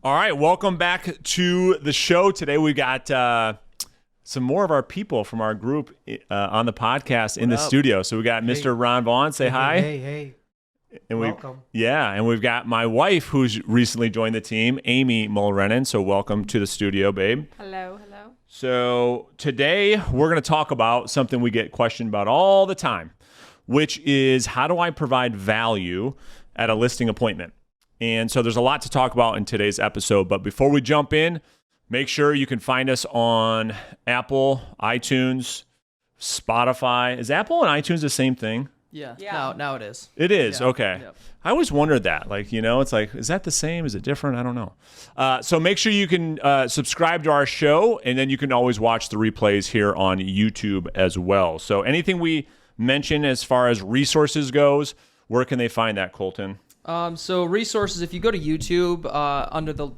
All right, welcome back to the show. Today we got some more of our people from our group on the podcast in the studio. So we got Mr. Ron Vaughn. Say hi. Hey. And welcome. And we've got my wife who's recently joined the team, Amy Mulrenin. So welcome to the studio, babe. Hello. So today we're going to talk about something we get questioned about all the time, which is how do I provide value at a listing appointment? And so there's a lot to talk about in today's episode. But before we jump in, make sure you can find us on Apple, iTunes, Spotify. Is Apple and iTunes the same thing? Yeah. Now it is. It is, yeah. okay. Yep. I always wondered that. It's like, is that the same? Is it different? I don't know. So make sure you can subscribe to our show, and then you can always watch the replays here on YouTube as well. So anything we mention as far as resources goes, where can they find that, Colton? So resources, if you go to YouTube, under the,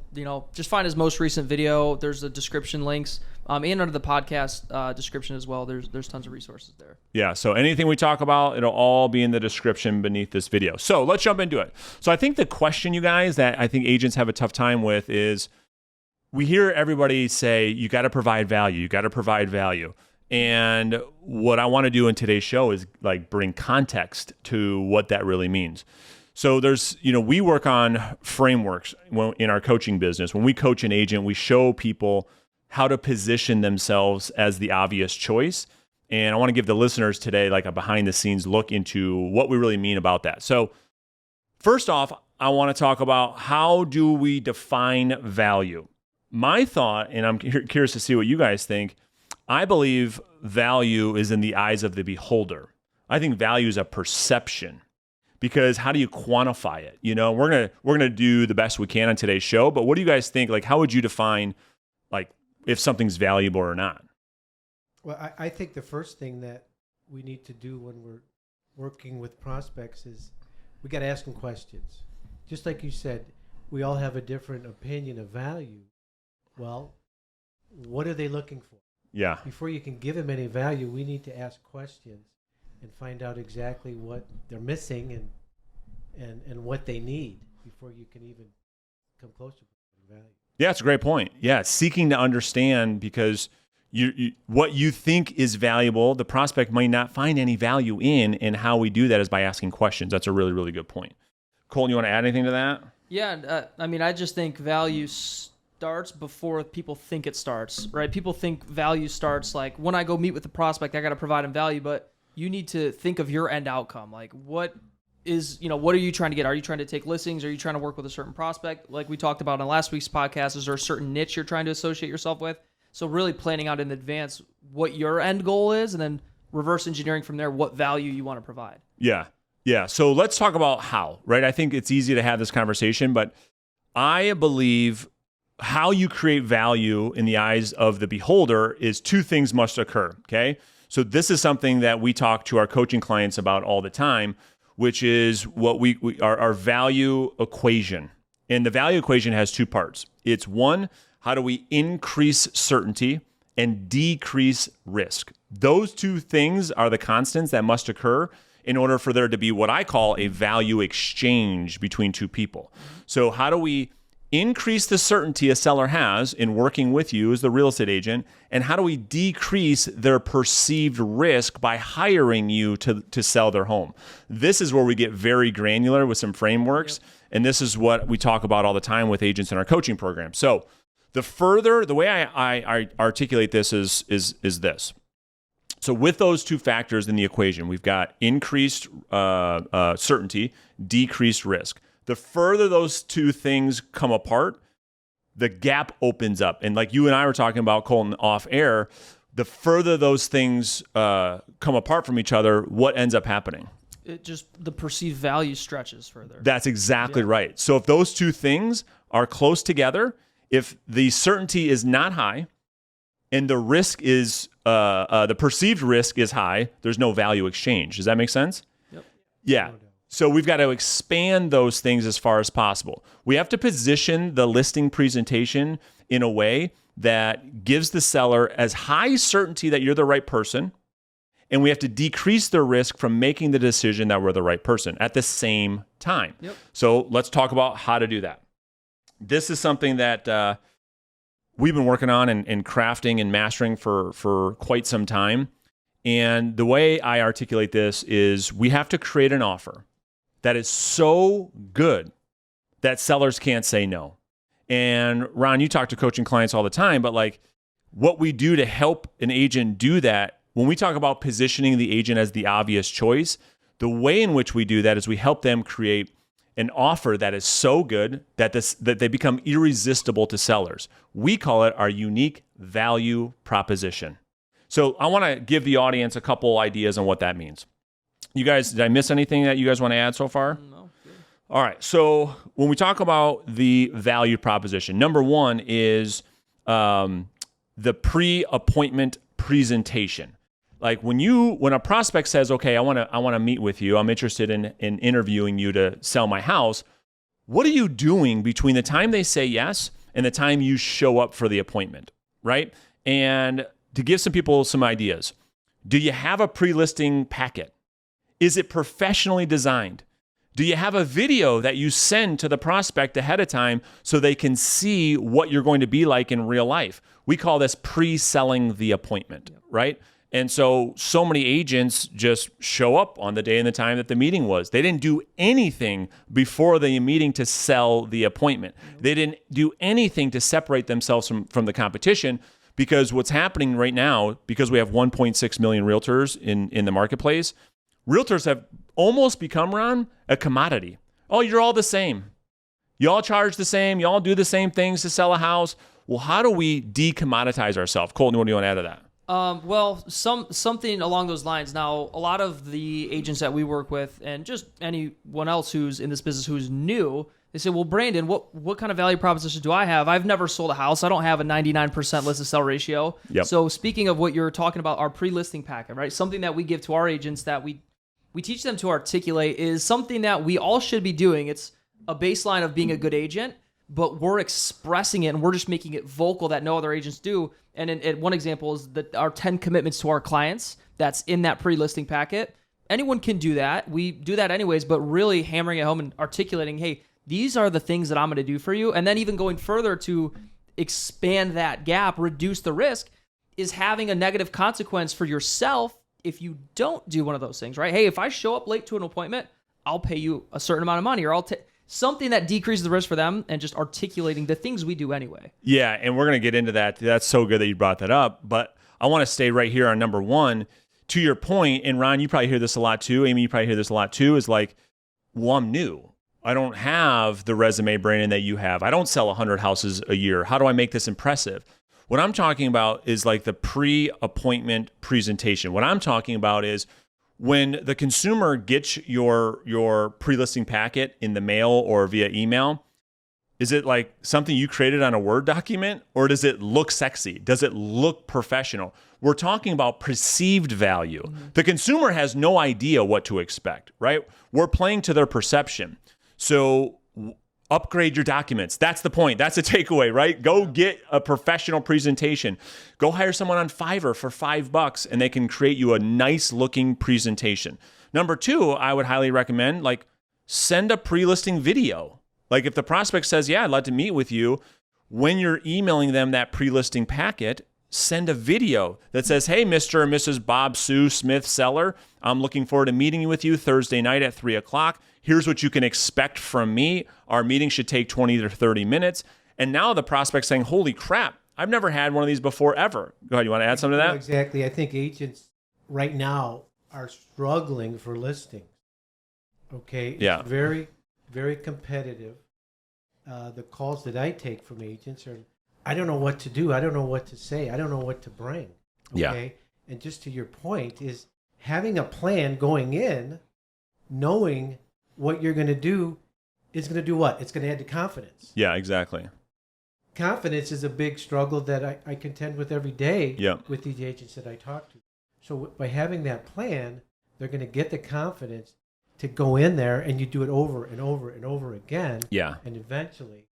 just find his most recent video. There's the description links, and under the podcast description as well. There's tons of resources there. Yeah, so anything we talk about, it'll all be in the description beneath this video. So let's jump into it. So I think the question, you guys, that I think agents have a tough time with is we hear everybody say, you got to provide value. And what I want to do in today's show is bring context to what that really means. So there's, we work on frameworks in our coaching business. When we coach an agent, we show people how to position themselves as the obvious choice. And I want to give the listeners today a behind the scenes look into what we really mean about that. So first off, I want to talk about how do we define value? My thought, and I'm curious to see what you guys think, I believe value is in the eyes of the beholder. I think value is a perception. Because how do you quantify it? We're gonna do the best we can on today's show. But what do you guys think? How would you define if something's valuable or not? Well, I think the first thing that we need to do when we're working with prospects is we got to ask them questions. Just like you said, we all have a different opinion of value. Well, what are they looking for? Yeah. Before you can give them any value, we need to ask questions and find out exactly what they're missing and what they need before you can even come close to value. Yeah, it's a great point. Yeah, seeking to understand, because you what you think is valuable, the prospect might not find any value in, and how we do that is by asking questions. That's a really, really good point. Colton, you want to add anything to that? Yeah, I just think value starts before people think it starts, right? People think value starts when I go meet with the prospect, I got to provide them value, but you need to think of your end outcome. What are you trying to get? Are you trying to take listings? Are you trying to work with a certain prospect? Like we talked about on last week's podcast, is there a certain niche you're trying to associate yourself with? So really planning out in advance what your end goal is, and then reverse engineering from there what value you want to provide. Yeah. So let's talk about how, right? I think it's easy to have this conversation, but I believe how you create value in the eyes of the beholder is two things must occur, okay? So this is something that we talk to our coaching clients about all the time, which is what our value equation. And the value equation has two parts. It's one, how do we increase certainty and decrease risk? Those two things are the constants that must occur in order for there to be what I call a value exchange between two people. So how do we increase the certainty a seller has in working with you as the real estate agent, and how do we decrease their perceived risk by hiring you to sell their home? This is where we get very granular with some frameworks, and this is what we talk about all the time with agents in our coaching program. So the way I articulate this is this. So with those two factors in the equation, we've got increased certainty, decreased risk. The further those two things come apart, the gap opens up. And like you and I were talking about, Colton, off air, the further those things come apart from each other, what ends up happening? The perceived value stretches further. That's exactly right. So if those two things are close together, if the certainty is not high and the risk is, the perceived risk is high, there's no value exchange. Does that make sense? Yep. Yeah. So we've got to expand those things as far as possible. We have to position the listing presentation in a way that gives the seller as high certainty that you're the right person, and we have to decrease their risk from making the decision that we're the right person at the same time. Yep. So let's talk about how to do that. this is something that we've been working on and crafting and mastering for quite some time. And the way I articulate this is we have to create an offer that is so good that sellers can't say no. And Ron, you talk to coaching clients all the time, but like what we do to help an agent do that, when we talk about positioning the agent as the obvious choice, the way in which we do that is we help them create an offer that is so good that they become irresistible to sellers. We call it our unique value proposition. So I want to give the audience a couple ideas on what that means. You guys, did I miss anything that you guys want to add so far? No. Good. All right. So when we talk about the value proposition, number one is the pre-appointment presentation. Like when a prospect says, okay, I want to meet with you, I'm interested in interviewing you to sell my house. What are you doing between the time they say yes and the time you show up for the appointment, right? And to give some people some ideas, do you have a pre-listing packet? Is it professionally designed? Do you have a video that you send to the prospect ahead of time so they can see what you're going to be like in real life? We call this pre-selling the appointment, right? And so many agents just show up on the day and the time that the meeting was. They didn't do anything before the meeting to sell the appointment. They didn't do anything to separate themselves from the competition, because what's happening right now, because we have 1.6 million realtors in the marketplace, realtors have almost become, Ron, a commodity. Oh, you're all the same. You all charge the same. You all do the same things to sell a house. Well, how do we decommoditize ourselves? Colton, what do you want to add to that? Well, something along those lines. Now, a lot of the agents that we work with, and just anyone else who's in this business who's new, they say, well, Brandon, what kind of value proposition do I have? I've never sold a house. I don't have a 99% list to sell ratio. Yep. So speaking of what you're talking about, our pre-listing packet, right? Something that we give to our agents that we teach them to articulate is something that we all should be doing. It's a baseline of being a good agent, but we're expressing it and we're just making it vocal that no other agents do. And one example is our 10 commitments to our clients that's in that pre-listing packet. Anyone can do that. We do that anyways, but really hammering it home and articulating, hey, these are the things that I'm going to do for you. And then even going further to expand that gap, reduce the risk, is having a negative consequence for yourself if you don't do one of those things, right? Hey, if I show up late to an appointment, I'll pay you a certain amount of money, or I'll take something that decreases the risk for them, and just articulating the things we do anyway. Yeah, and we're going to get into that. That's so good that you brought that up. But I want to stay right here on number one. To your point, and Ron, you probably hear this a lot too. Amy, you probably hear this a lot too, is like, well, I'm new. I don't have the resume, Brandon, that you have. I don't sell 100 houses a year. How do I make this impressive? What I'm talking about is like the pre-appointment presentation. What I'm talking about is when the consumer gets your pre-listing packet in the mail or via email, is it like something you created on a Word document, or does it look sexy? Does it look professional? We're talking about perceived value. Mm-hmm. The consumer has no idea what to expect, right? We're playing to their perception. So upgrade your documents. That's the point. That's the takeaway, right? Go get a professional presentation. Go hire someone on Fiverr for $5 and they can create you a nice looking presentation. Number two, I would highly recommend send a pre-listing video. Like if the prospect says, yeah, I'd like to meet with you, when you're emailing them that pre-listing packet, send a video that says, hey, Mr. and Mrs. Bob Sue Smith seller, I'm looking forward to meeting with you Thursday night at 3:00. Here's what you can expect from me. Our meeting should take 20 to 30 minutes. And now the prospect's saying, holy crap, I've never had one of these before ever. Go ahead. You want to add something to that? Exactly. I think agents right now are struggling for listings. Okay. Yeah. It's very, very competitive. The calls that I take from agents are, I don't know what to do. I don't know what to say. I don't know what to bring. Okay. Yeah. And just to your point is having a plan going in, knowing what you're going to do is going to do what? It's going to add to confidence. Yeah, exactly. Confidence is a big struggle that I contend with every day with these agents that I talk to. So by having that plan, they're going to get the confidence to go in there and you do it over and over and over again. Yeah. And eventually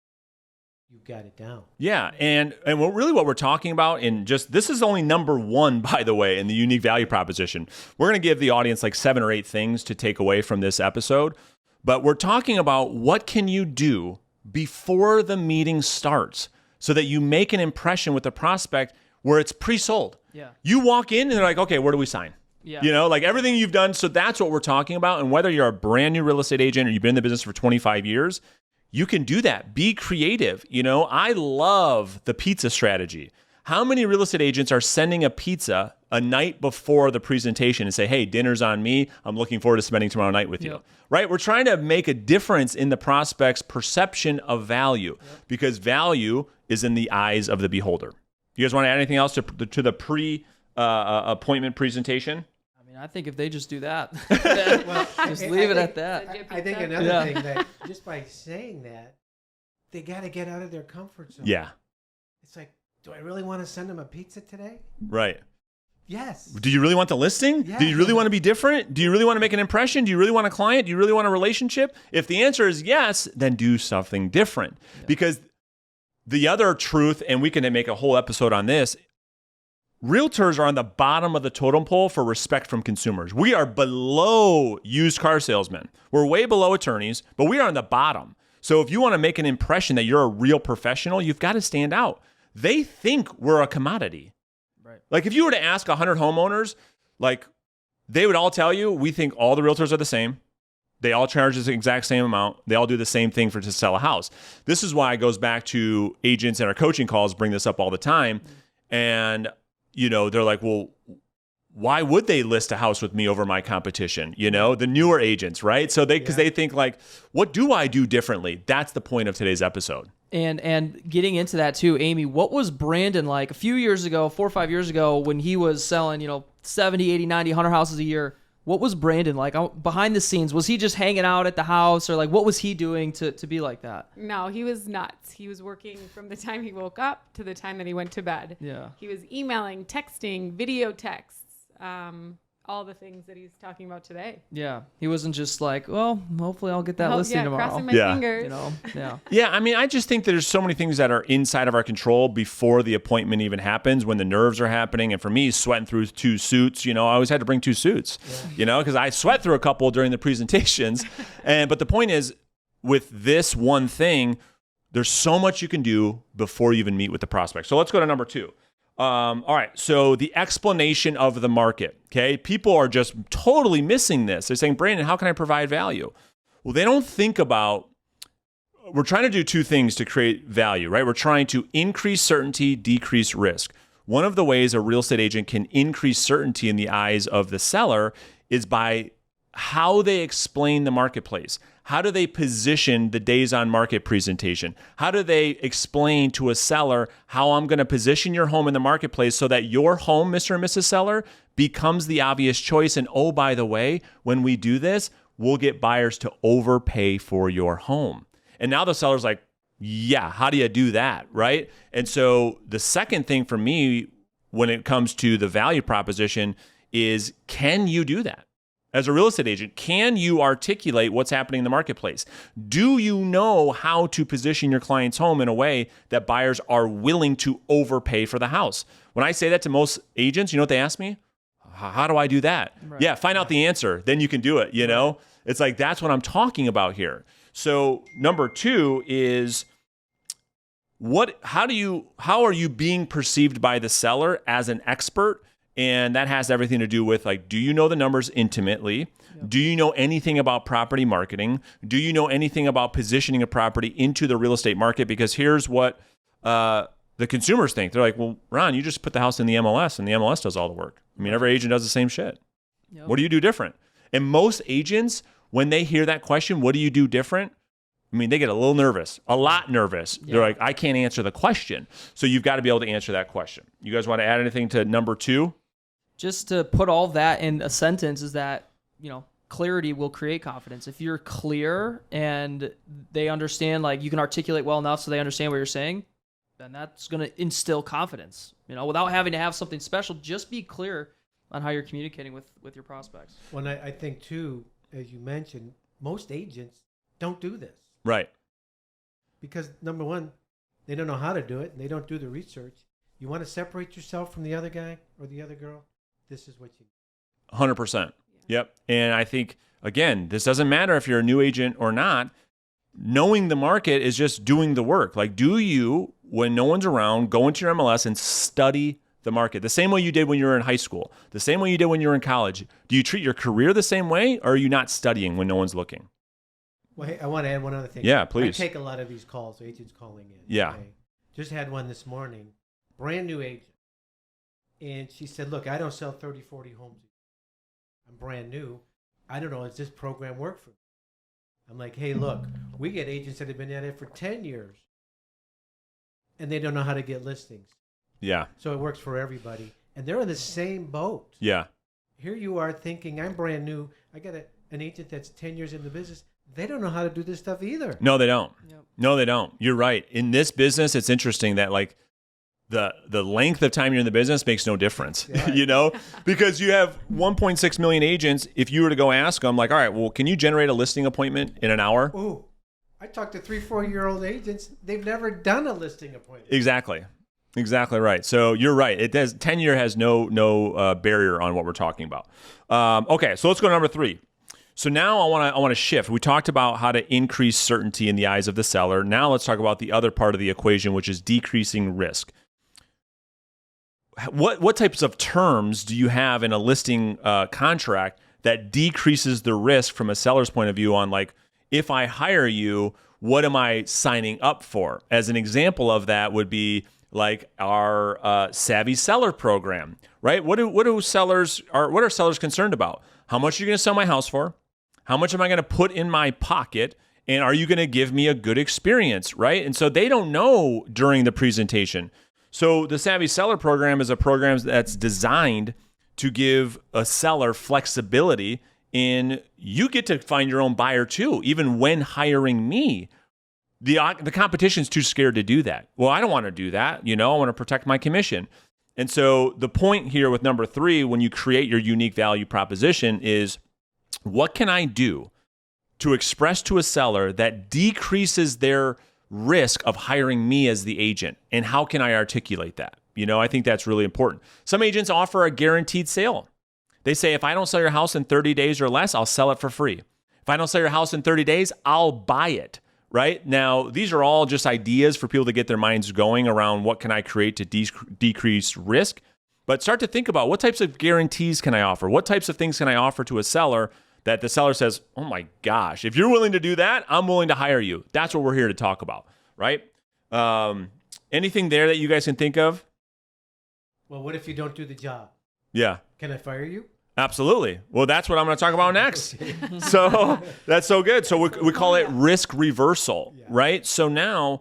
you got it down. Yeah. And what we're talking about, and just this is only number one, by the way, in the unique value proposition. We're going to give the audience 7 or 8 things to take away from this episode. But we're talking about what can you do before the meeting starts so that you make an impression with the prospect where it's pre-sold. Yeah. You walk in and they're like, okay, where do we sign? Yeah. You know, like everything you've done. So that's what we're talking about. And whether you're a brand new real estate agent or you've been in the business for 25 years, you can do that. Be creative. You know, I love the pizza strategy. How many real estate agents are sending a pizza a night before the presentation and say, hey, dinner's on me. I'm looking forward to spending tomorrow night with you. Right? We're trying to make a difference in the prospect's perception of value because value is in the eyes of the beholder. You guys want to add anything else to the pre-appointment presentation? I think if they just do that, Well, just leave it at that. I think another thing that just by saying that, they got to get out of their comfort zone. Yeah. It's like, do I really want to send them a pizza today? Right. Yes. Do you really want the listing? Yeah. Do you really want to be different? Do you really want to make an impression? Do you really want a client? Do you really want a relationship? If the answer is yes, then do something different. Because the other truth, and we can make a whole episode on this, realtors are on the bottom of the totem pole for respect from consumers. We are below used car salesmen. We're way below attorneys, but we are on the bottom. So if you want to make an impression that you're a real professional, you've got to stand out. They think we're a commodity. Right. Like if you were to ask 100 homeowners, like they would all tell you, we think all the realtors are the same. They all charge the exact same amount. They all do the same thing to sell a house. This is why it goes back to agents in our coaching calls bring this up all the time. And you know, they're like, well, why would they list a house with me over my competition? You know, the newer agents, right? So because they think like, what do I do differently? That's the point of today's episode. And getting into that too, Amy, what was Brandon like a few years ago, 4 or 5 years ago, when he was selling, 70, 80, 90, 100 houses a year? What was Brandon like behind the scenes? Was he just hanging out at the house, or like what was he doing to be like that? No, he was nuts. He was working from the time he woke up to the time that he went to bed. Yeah. He was emailing, texting, video texts, all the things that he's talking about today. Yeah. He wasn't just like, well, hopefully I'll get that listing tomorrow. Crossing my fingers. Yeah. Yeah, I mean, I just think that there's so many things that are inside of our control before the appointment even happens, when the nerves are happening. And for me, sweating through 2 suits, I always had to bring 2 suits, because I sweat through a couple during the presentations. But the point is, with this one thing, there's so much you can do before you even meet with the prospect. So let's go to number 2. All right. So the explanation of the market. Okay. People are just totally missing this. They're saying, Brandon, how can I provide value? Well, they don't think about, we're trying to do 2 things to create value, right? We're trying to increase certainty, decrease risk. One of the ways a real estate agent can increase certainty in the eyes of the seller is by how they explain the marketplace. How do they position the days on market presentation? How do they explain to a seller how I'm going to position your home in the marketplace so that your home, Mr. and Mrs. Seller, becomes the obvious choice? And oh, by the way, when we do this, we'll get buyers to overpay for your home. And now the seller's like, yeah, how do you do that, right? And so the second thing for me when it comes to the value proposition is, can you do that? As a real estate agent, can you articulate what's happening in the marketplace? Do you know how to position your client's home in a way that buyers are willing to overpay for the house? When I say that to most agents, you know what they ask me? How do I do that? Right. Yeah, find out the answer. Then you can do it, Right. It's like, that's what I'm talking about here. So number 2 is, how are you being perceived by the seller as an expert? And that has everything to do with, like, do you know the numbers intimately? Yep. Do you know anything about property marketing? Do you know anything about positioning a property into the real estate market? Because here's what the consumers think. They're like, well, Ron, you just put the house in the MLS and the MLS does all the work. I mean, every agent does the same shit. Yep. What do you do different? And most agents, when they hear that question, what do you do different? I mean, they get a little nervous, a lot nervous. Yeah. They're like, I can't answer the question. So you've got to be able to answer that question. You guys want to add anything to number 2? Just to put all that in a sentence is that, clarity will create confidence. If you're clear and they understand, like you can articulate well enough so they understand what you're saying, then that's going to instill confidence. Without having to have something special, just be clear on how you're communicating with your prospects. Well, I think too, as you mentioned, most agents don't do this. Right. Because number one, they don't know how to do it and they don't do the research. You want to separate yourself from the other guy or the other girl? This is what you need. 100%. Yep. And I think, again, this doesn't matter if you're a new agent or not. knowing the market is just doing the work. Like, do you, when no one's around, go into your MLS and study the market the same way you did when you were in high school, the same way you did when you were in college? Do you treat your career the same way, or are you not studying when no one's looking? Well, hey, I want to add one other thing. Yeah, please. I take a lot of these calls, agents calling in. Yeah. Okay? Just had one this morning, brand new agent. And she said, look, I don't sell 30, 40 homes. I'm brand new. I don't know, does this program work for me? I'm like, hey, look, we get agents that have been at it for 10 years. And they don't know how to get listings. Yeah. So it works for everybody. And they're in the same boat. Yeah. Here you are thinking, I'm brand new. I got an agent that's 10 years in the business. They don't know how to do this stuff either. No, they don't. Yep. No, they don't. You're right. In this business, it's interesting that like the length of time you're in the business makes no difference, Yeah. you know, because you have 1.6 million agents. If you were to go ask them like, all right, well, can you generate a listing appointment in an hour? Ooh, I talked to 3-4-year-old agents. They've never done a listing appointment. Exactly. Exactly right. So you're right. It does. 10-year has no barrier on what we're talking about. Okay, so let's go to number 3. So now I want to shift. We talked about how to increase certainty in the eyes of the seller. Now let's talk about the other part of the equation, which is decreasing risk. What types of terms do you have in a listing contract that decreases the risk from a seller's point of view on, like, if I hire you, what am I signing up for? As an example of that would be like our Savvy Seller program, right? What are sellers concerned about? How much are you going to sell my house for? How much am I going to put in my pocket? And are you going to give me a good experience, right? And so they don't know during the presentation. So the Savvy Seller program is a program that's designed to give a seller flexibility in, you get to find your own buyer too, even when hiring me. The competition's too scared to do that. Well, I don't want to do that. You know, I want to protect my commission. And so the point here with number 3, when you create your unique value proposition, is what can I do to express to a seller that decreases their risk of hiring me as the agent? And how can I articulate that? You know, I think that's really important. Some agents offer a guaranteed sale. They say, if I don't sell your house in 30 days or less, I'll sell it for free. If I don't sell your house in 30 days, I'll buy it. Right? Now, these are all just ideas for people to get their minds going around what can I create to decrease risk. But start to think about, what types of guarantees can I offer? What types of things can I offer to a seller that the seller says, oh my gosh, if you're willing to do that, I'm willing to hire you. That's what we're here to talk about, right? Anything there that you guys can think of? Well, what if you don't do the job? Yeah. Can I fire you? Absolutely. Well, that's what I'm going to talk about next. So that's so good. So we call it risk reversal, right? So now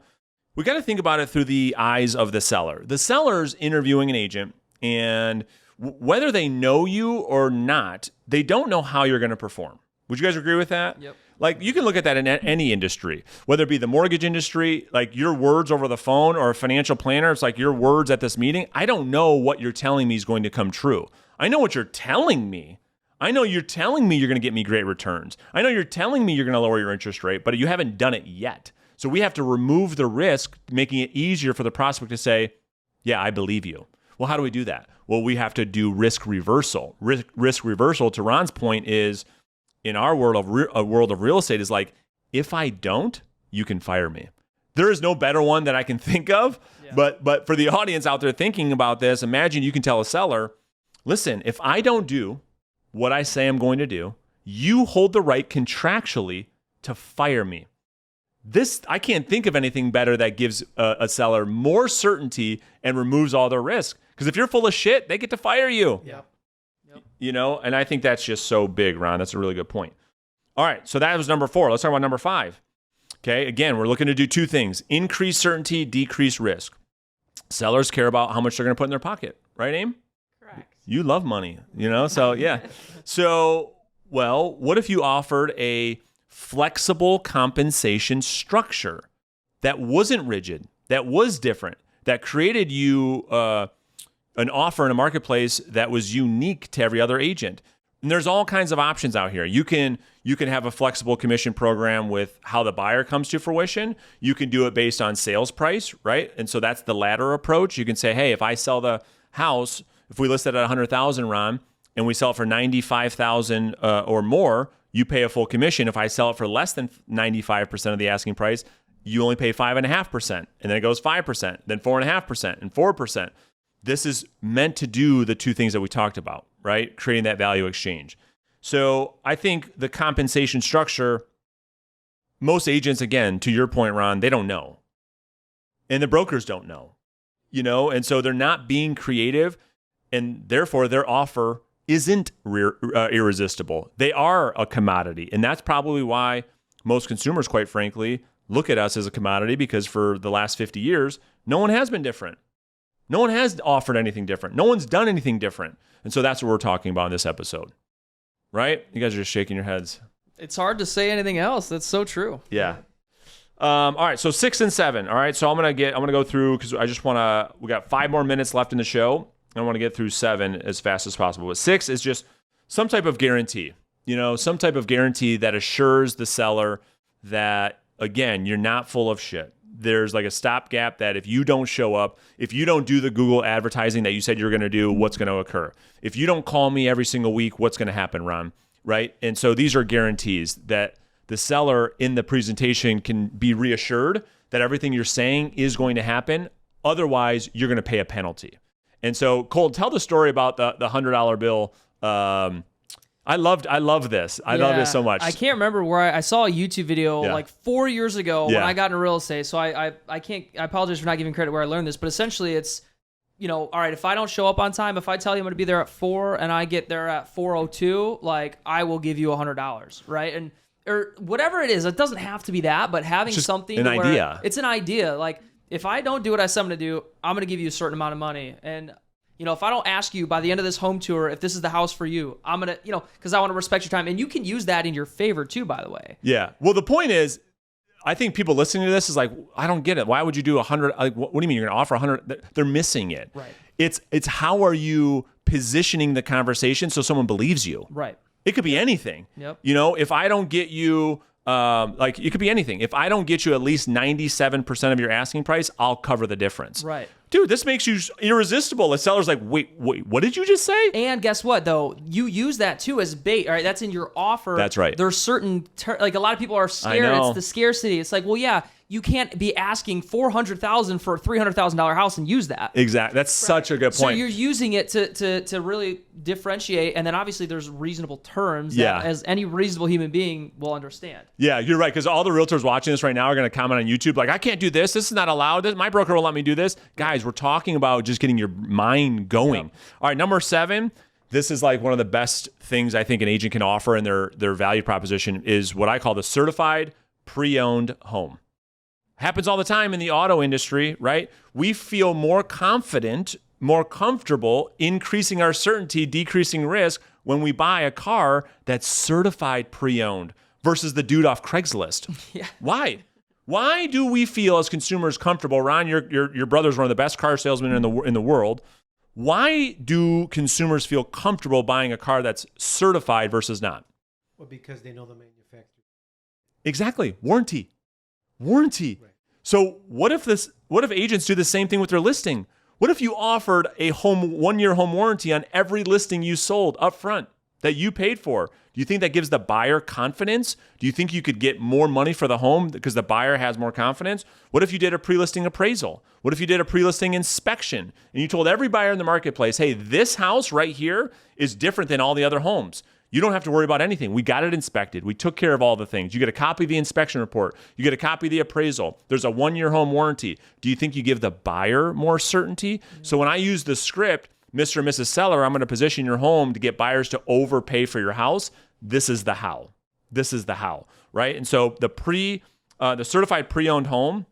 we got to think about it through the eyes of the seller. The seller's interviewing an agent, and whether they know you or not, they don't know how you're going to perform. Would you guys agree with that? Yep. Like, you can look at that in any industry, whether it be the mortgage industry, like your words over the phone, or a financial planner. It's like your words at this meeting. I don't know what you're telling me is going to come true. I know what you're telling me. I know you're telling me you're going to get me great returns. I know you're telling me you're going to lower your interest rate, but you haven't done it yet. So we have to remove the risk, making it easier for the prospect to say, yeah, I believe you. Well, how do we do that? Well, we have to do risk reversal. Risk reversal, to Ron's point, is in our world of real estate, is like, if I don't, you can fire me. There is no better one that I can think of. Yeah. But for the audience out there thinking about this, imagine you can tell a seller, listen, if I don't do what I say I'm going to do, you hold the right contractually to fire me. This, I can't think of anything better that gives a seller more certainty and removes all their risk. Because if you're full of shit, they get to fire you. Yep. You know, and I think that's just so big, Ron. That's a really good point. All right, so that was number 4. Let's talk about number 5. Okay, again, we're looking to do 2 things: increase certainty, decrease risk. Sellers care about how much they're going to put in their pocket, right, Aim? Correct. You love money, you know? So, yeah. So, well, what if you offered a flexible compensation structure that wasn't rigid, that was different, that created you an offer in a marketplace that was unique to every other agent? And there's all kinds of options out here. You can have a flexible commission program with how the buyer comes to fruition. You can do it based on sales price, right? And so that's the ladder approach. You can say, hey, if I sell the house, if we list it at $100,000, Ron, and we sell it for $95,000 or more, you pay a full commission. If I sell it for less than 95% of the asking price, you only pay 5.5%, and then it goes 5%, then 4.5%, and 4%. This is meant to do the two things that we talked about, right? Creating that value exchange. So I think the compensation structure, most agents, again, to your point, Ron, they don't know. And the brokers don't know, and so they're not being creative, and therefore their offer isn't irresistible. They are a commodity. And that's probably why most consumers, quite frankly, look at us as a commodity, because for the last 50 years, no one has been different. No one has offered anything different. No one's done anything different. And so that's what we're talking about in this episode, right? You guys are just shaking your heads. It's hard to say anything else. That's so true. Yeah. All right. So 6 and 7. All right. So I'm going to go through, because we got 5 more minutes left in the show. I want to get through 7 as fast as possible. But 6 is just some type of guarantee, some type of guarantee that assures the seller that, again, you're not full of shit. There's like a stopgap that if you don't show up, if you don't do the Google advertising that you said you're going to do, what's going to occur? If you don't call me every single week, what's going to happen, Ron? Right? And so these are guarantees that the seller in the presentation can be reassured that everything you're saying is going to happen. Otherwise, you're going to pay a penalty. And so, Cole, tell the story about the $100 bill. I love this. I love this so much. I can't remember where I saw a YouTube video like 4 years ago when I got into real estate. So I apologize for not giving credit where I learned this, but essentially it's, all right, if I don't show up on time, if I tell you I'm going to be there at 4 and I get there at 4:02, like I will give you $100, right? Or whatever it is, it doesn't have to be that, but having something an where idea. It's an idea. Like if I don't do what I said I'm going to do, I'm going to give you a certain amount of money. And if I don't ask you by the end of this home tour if this is the house for you, I'm going to, because I want to respect your time. And you can use that in your favor too, by the way. Yeah. Well, the point is, I think people listening to this is like, I don't get it. Why would you do 100? Like, what do you mean you're going to offer 100? They're missing it. Right. It's how are you positioning the conversation so someone believes you? Right. It could be anything. Yep. If I don't get you, it could be anything. If I don't get you at least 97% of your asking price, I'll cover the difference. Right. Dude, this makes you irresistible. The seller's like, wait, what did you just say? And guess what, though? You use that, too, as bait. All right, that's in your offer. That's right. There's certain, like a lot of people are scared. I know. It's the scarcity. It's like, well, yeah, you can't be asking $400,000 for a $300,000 house and use that. Exactly. That's such a good point. So you're using it to really differentiate, and then obviously there's reasonable terms that as any reasonable human being will understand. Yeah, you're right, because all the realtors watching this right now are going to comment on YouTube like, I can't do this. This is not allowed. My broker will let me do this. Guys, we're talking about just getting your mind going. Yep. All right, number 7. This is like one of the best things I think an agent can offer in their value proposition is what I call the certified pre-owned home. Happens all the time in the auto industry, right? We feel more confident, more comfortable, increasing our certainty, decreasing risk when we buy a car that's certified pre-owned versus the dude off Craigslist. Yeah. Why? Why do we feel as consumers comfortable? Ron, your brother's one of the best car salesmen in the world. Why do consumers feel comfortable buying a car that's certified versus not? Well, because they know the manufacturer. Exactly. Warranty. Right. So what if agents do the same thing with their listing? What if you offered a 1-year home warranty on every listing you sold up front that you paid for? Do you think that gives the buyer confidence? Do you think you could get more money for the home because the buyer has more confidence? What if you did a pre-listing appraisal? What if you did a pre-listing inspection and you told every buyer in the marketplace, hey, this house right here is different than all the other homes. You don't have to worry about anything. We got it inspected. We took care of all the things. You get a copy of the inspection report. You get a copy of the appraisal. There's a 1-year home warranty. Do you think you give the buyer more certainty? So when I use the script, Mr. and Mrs. Seller, I'm going to position your home to get buyers to overpay for your house. This is the how. This is the how, right? And so the certified pre-owned home,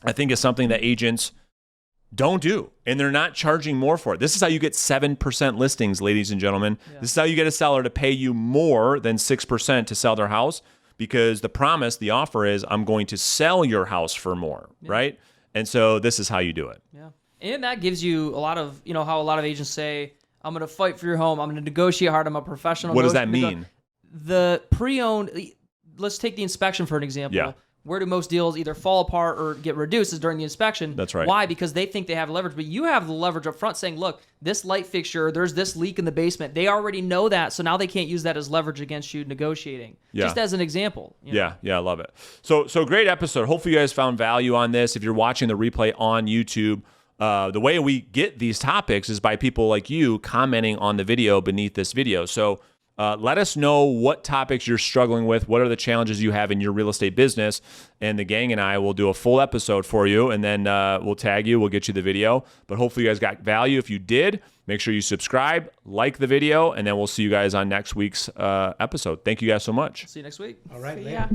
I think is something that agents don't do, and they're not charging more for it. This is how you get 7% listings, ladies and gentlemen. Yeah. This is how you get a seller to pay you more than 6% to sell their house, because the promise, the offer is, I'm going to sell your house for more, right? And so this is how you do it. Yeah. And that gives you a lot of, how a lot of agents say, I'm going to fight for your home. I'm going to negotiate hard. I'm a professional. What does that mean? The pre-owned, let's take the inspection for an example. Yeah. where do most deals either fall apart or get reduced is during the inspection. That's right. Why? Because they think they have leverage, but you have the leverage up front saying, look, this light fixture, there's this leak in the basement. They already know that, so now they can't use that as leverage against you negotiating. Yeah. Just as an example. You know? Yeah, I love it. So great episode. Hopefully you guys found value on this. If you're watching the replay on YouTube, the way we get these topics is by people like you commenting on the video beneath this video. So let us know what topics you're struggling with. What are the challenges you have in your real estate business? And the gang and I will do a full episode for you, and then we'll tag you. We'll get you the video. But hopefully you guys got value. If you did, make sure you subscribe, like the video, and then we'll see you guys on next week's episode. Thank you guys so much. See you next week. All right, So, later. yeah.